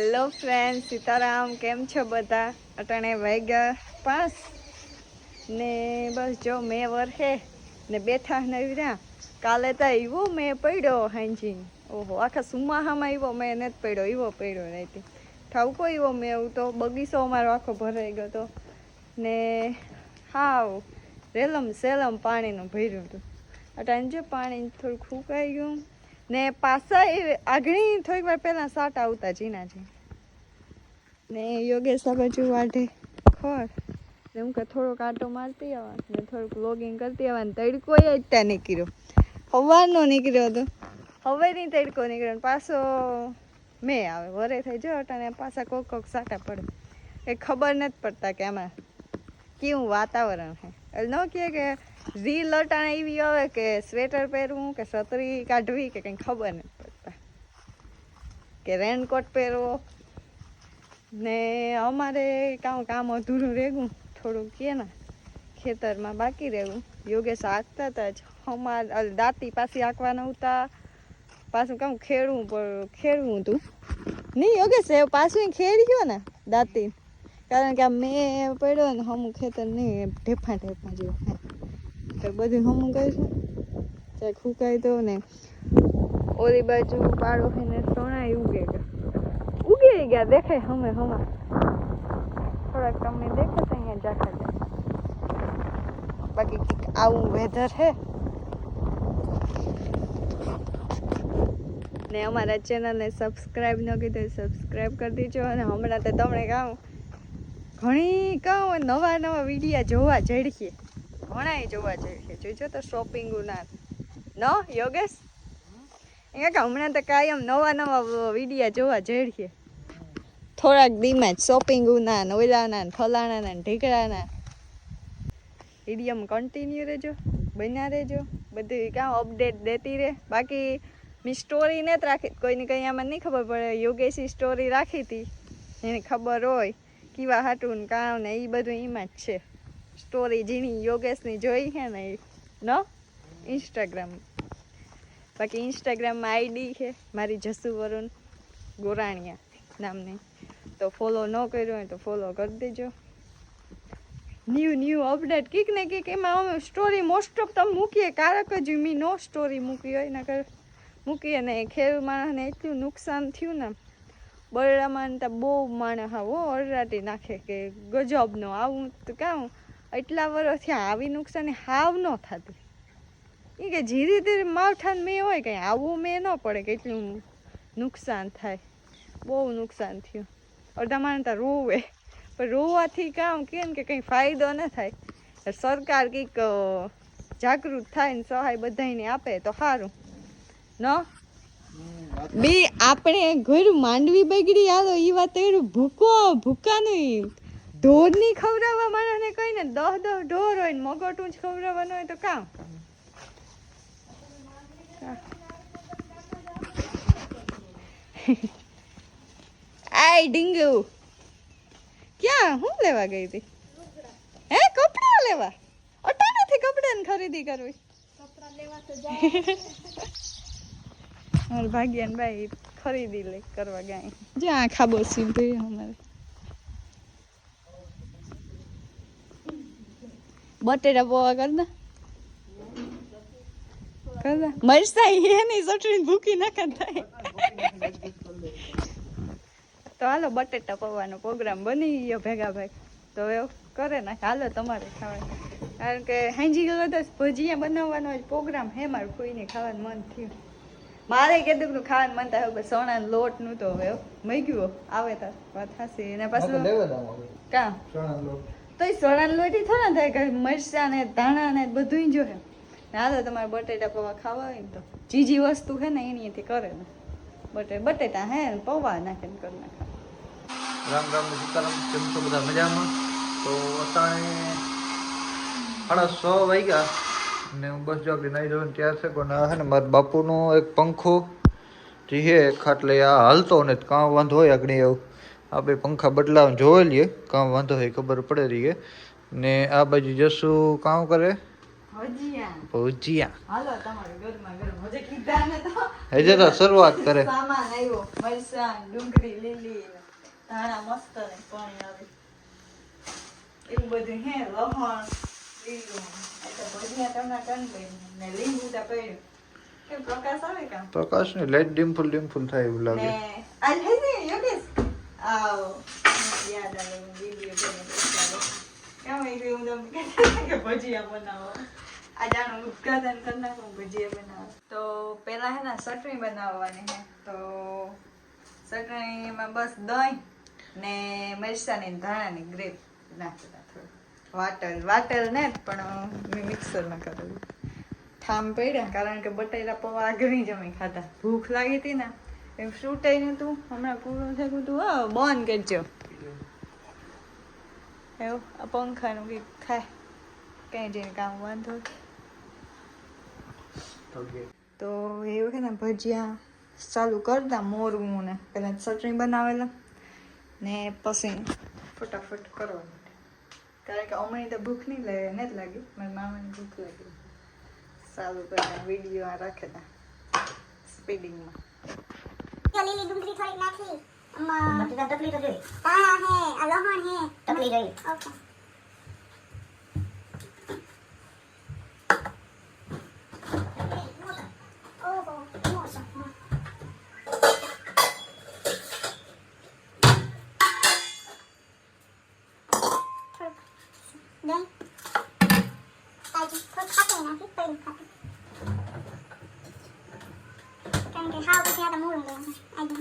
Hello friend, Sitaram. કેમ છો બધા? અટાણે વાગ્યા 5 ને બસ જો મેં વરહે ને બેઠા નવ્યા. કાલે તો એવો મેં પડ્યો હાંજી, ઓહો આખા સુમાહામાં એવો મેં નથી પડ્યો, એવો પડ્યો રાતે ઠાવકો એવો મેં. એવું તો બગીચો અમારો આખો ભરાઈ ગયો હતો ને હાવ રેલમ સેલમ પાણીનું ભર્યું હતું. અટાણે જો પાણી થોડુંક ફૂંકાઈ ગયું ને પાછા એ આગળી થોડીક વાર પહેલાં સાટ આવતા જીના છે ને યોગેશ આ બાજુ વાઢે ખર ને હું કે થોડોક આટો મારતી આવવા ને થોડુંક લોગિંગ કરતી આવવા ને તડકો જ ત્યાં નીકળ્યો, સવારનો નીકળ્યો હતો. હવેની તડકો નીકળ્યો ને પાછો મેં આવે વરે થઈ જો અટાણે પાછા કોક સાટા પડે. એ ખબર નથી પડતા કે આમાં કેવું વાતાવરણ છે. એટલે ન કહે કે રીલ અટાણે એવી આવે કે સ્વેટર પહેરવું કે છત્રી કાઢવી કે કંઈ ખબર નથી પડતા, કે રેનકોટ પહેરવો. ને અમારે કામ અધૂરું રહેવું થોડુંક કે ને ખેતરમાં બાકી રહેવું. યોગેશ હાંકતા હતા જ અમારે દાંતી પાછી હાંકવાના હતા, પાછું કામ ખેડવું હતું નહીં યોગેશ એ પાછું ખેડી ગયો ને દાંતી, કારણ કે આ મેં પડ્યો ને હમું ખેતર નહીં ઢેફા જેવું તો બધું હમું કરીશું ચાहे ફૂંકાઈ દો ને. ઓલી બાજુ પાડો ને સોના ઉગી ગયા દેખાય હમે થોડાક તમને દેખાતા અહીંયા જાખા જાય. બાકી આવું વેધર છે ને. અમારા ચેનલને સબસ્ક્રાઈબ ન કીધું સબસ્ક્રાઈબ કરી દેજો. અને હમણાં તો તમને ઘણી નવા વિડીયા જોવા જડીએ, ઘણા જોવા જડીએ. જોઈજો તો શોપિંગું ના ન યોગેશ અહીંયા કે હમણાં તો કાયમ નવા વિડીયા જોવા જડીએ. થોડાક દીમાં જ શોપિંગુના ને ઓલાના ને ફલાણાના ને ઢીકડાના વિડીયોમાં કન્ટિન્યુ રહેજો, બન્યા રહેજો. બધું અપડેટ દેતી રહે. બાકી મેં સ્ટોરી નથી રાખી, કોઈને કંઈ આમાં નહીં ખબર પડે. યોગેશી સ્ટોરી રાખી હતી એને ખબર હોય કેવા હાટું ને કામ ને એ બધું એમાં જ છે. સ્ટોરી જેની યોગેશની જોઈ છે ને ન ઇન્સ્ટાગ્રામ. બાકી ઇન્સ્ટાગ્રામમાં આઈડી છે મારી જસુ વરુણ ગોરાણીયા નામની, તો ફોલો ન કર્યો હોય તો ફોલો કરી દેજો. ન્યૂ અપડેટ કીક ને કીક એમાં અમે સ્ટોરી મોસ્ટ ઓફ તમે મૂકીએ, કારક જ મેં નો સ્ટોરી મૂકી હોય ને મૂકીએ ને ખેડૂત માણસને એટલું નુકસાન થયું ને બરડામાં તો બહુ માણસ આવો અડરાટી નાખે કે ગજબનો. આવું તો કામ એટલા વર્ષ થયા આવી નુકસાની હાવ ન થતી. એ કે ધીરે ધીરે માવઠાન મેં હોય કંઈ આવું મેં ન પડે કે એટલું નુકસાન થાય. બહુ નુકસાન થયું. અડધા માણસ તો રોવે, પણ રોવાથી કામ કે કંઈ ફાયદો ન થાય. સરકાર કંઈક જાગૃત થાય ને સહાય બધાને આપે તો સારું ન. બી આપણે ઘર માંડવી બગડી આલો એ વાત ભૂકાનું ઢોર નહીં ખવડાવવા માણસને કઈ ને 10 ઢોર હોય ને મગટું જ ખવડાવવાનું હોય તો કામ. આય ડીંગુ ક્યાં હું લેવા ગઈ હતી? હે કપડા લેવા? અટાણેથી કપડાની ખરીદી કરવી? કપડા લેવા તો જાય. મારા ભાગ્યાન ભાઈ ખરીદી કરવા ગયા. જ્યાં ખાબોચી ભાઈ અમારે બટેટા પોવા કરતા મરસા એની ચટણી ભૂકી નાખે થાય. તો હાલો બટેટા પૌવાનો પ્રોગ્રામ બની ગયો ભેગા ભાઈ. તો એવું કરે ને હાલો તમારે ખાવાનું, કારણ કે હાંજી ગયો તો ભજીયા બનાવવાનો પ્રોગ્રામ હે મારું. કોઈને ખાવાનું મન થયું, મારે કીધું કે ખાવાનું મન થાય હવે સણાનો લોટનું તો હવે મગ્યું આવે તો વાત થશે. એને પાછું કામ તો એ સણાનો લોટ થોડા થાય કે મરચાં ને ધાણા ને બધું જોહે. હાલો તમારે બટેટા પૌવા ખાવા હોય ને તો જીજી વસ્તુ છે ને એનીથી કરે ને બટેટા હે પૌવા નાખે ને કરી નાખે. રામ સીતારામ. કેમ છો બધા મજામાં? તો અત્યારે 6:30 વાગ્યા ને હું બસ જો આપણી નાઈ ધોઈને તૈયાર છે. પણ આ છે ને મારા બાપુનો એક પંખો જે છે ખાટલે આ હાલતો ને કામ વાંધો હોય આગળ એવું આપણે પંખા બદલાવ જોઈ લઈએ, કામ વાંધો હોય ખબર પડે રહીએ. ને આ બાજુ જશું કામ કરે ભજીયા હાલો તમારે ગરમા ગરમ હજે કીધા ને તો હજે તો શરૂઆત કરે. સામાન આવ્યો મરચાં ડુંગળી લીલી ધાણા મસ્ત ને પાણી આવે એવું બધું હે લહણ લીલું એટલે ભજીયા ટમાટર ને લીંબુ તા પડ્યું કેમ પ્રકાશ આવે કામ પ્રકાશ ને લાઈટ ડીમફુલ થાય એવું લાગે. ને આ લઈ દે યોગેશ આવો યાદ આવે વિડિયો બનાવ્યો કેમ એ હું તમને કે ભજીયા બનાવો आज आનું ઉદ્ઘાટન કરી નાખું ભજીયા બનાવો તો પહેલા હે ને ચટણી બનાવવાની હે તો ચટણીમાં બસ દહીં ને મરચાંની ધાણાની ગ્રેપ નાખી થોડું વાટલ ને પણ મેં મિક્સરમાં કરેલું ઠામ પડ્યા કારણ કે બટેટા પૌવા આગળ જ અમે ખાધા ભૂખ લાગી હતી ને એમ શૂટાઈ નતું હમણાં પૂરું થયું હતું બંધ કરજો એવું આ પંખાનું કંઈક થાય કઈ જઈને કામ વાંધો તો એવું છે ને ભજીયા ચાલુ કરતા મોરું ને પહેલાં ચટણી બનાવેલા ને પછી ફટાફટ કરવાનું કારણ કે હમણાં તો ભૂખ નહીં લાગે નથી લાગી મારી મામાની ભૂખ લાગી ચાલુ કરતા વિડીયો રાખેતા સ્પીડિંગમાં લીલી ડુંગળી થોડી નાખી બટેટા તકલી તો જોઈ ધાણા હે આ લહણ હે તકલી જોઈ ઓકે ઓહો મોસમ નહીં તાજી થોડી ખાતી નાખી પહેલી ખાતી કારણ કે હાવ પછી આ તો મૂળ ગયું આ દે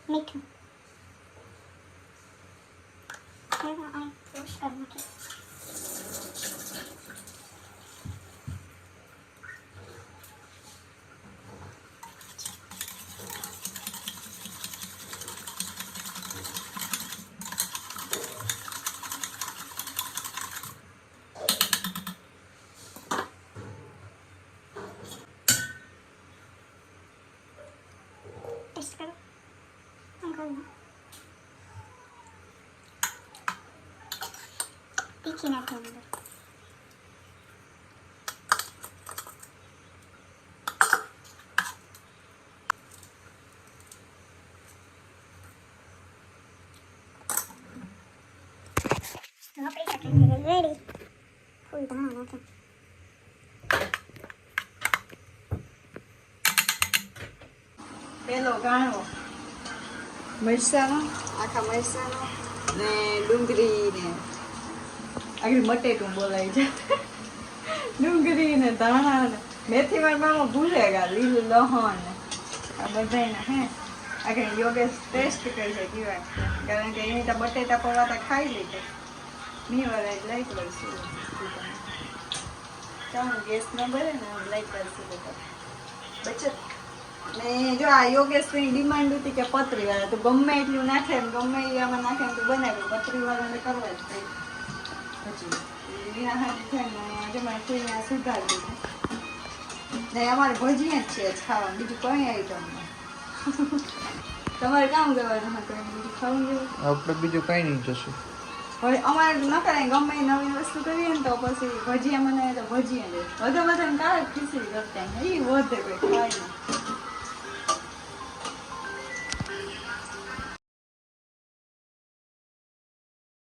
मीठू आई वॉश करना के टेस्ट करो तीखी नाखी अंदर रेडी फुल धाना नाखे પેલો ગાણો મરચાંનો આખા મરચાંનો ને ડુંગળી ને આગળ બટેટું બોલાય છે ડુંગળી ને ધાણા ને મેથી મારા મામા ભૂલે ગયા લીલું લહણ ને આ બધાને હે આગળ યોગેશ ટેસ્ટ કરી છે કેવા કારણ કે એની તો બટેટા પૌવા તો ખાઈ લીધે ની વાર લાઈટ કરશું ચાલો ગેસ ન ભરે ને લાઈટ કરશું બચત ને જો આ યોગેશની ડિમાન્ડ હતી કે પતરી વાળા તો ગમે એટલું નાખે ને ગમે એ આમાં નાખે તો બનાવ્યું પતરી વાળાને કરવા જ થાય પછી એના હાથ થાય ને આજે મારે કોઈ સુધારી દીધું ને અમારે ભજીયા જ છે ખાવાનું બીજું કઈ આઈટમ નહીં તમારે કામ કરવાનું હતું બીજું ખાવું જેવું આપણે બીજું કઈ નહીં જશું હવે અમારે ન કરાય ગમે નવી વસ્તુ કરીએ ને તો પછી ભજીયા બનાવે તો ભજીયા જ વધે બધાને કાળે ખીચડી કરતા એ વધે કોઈ ખાય નહીં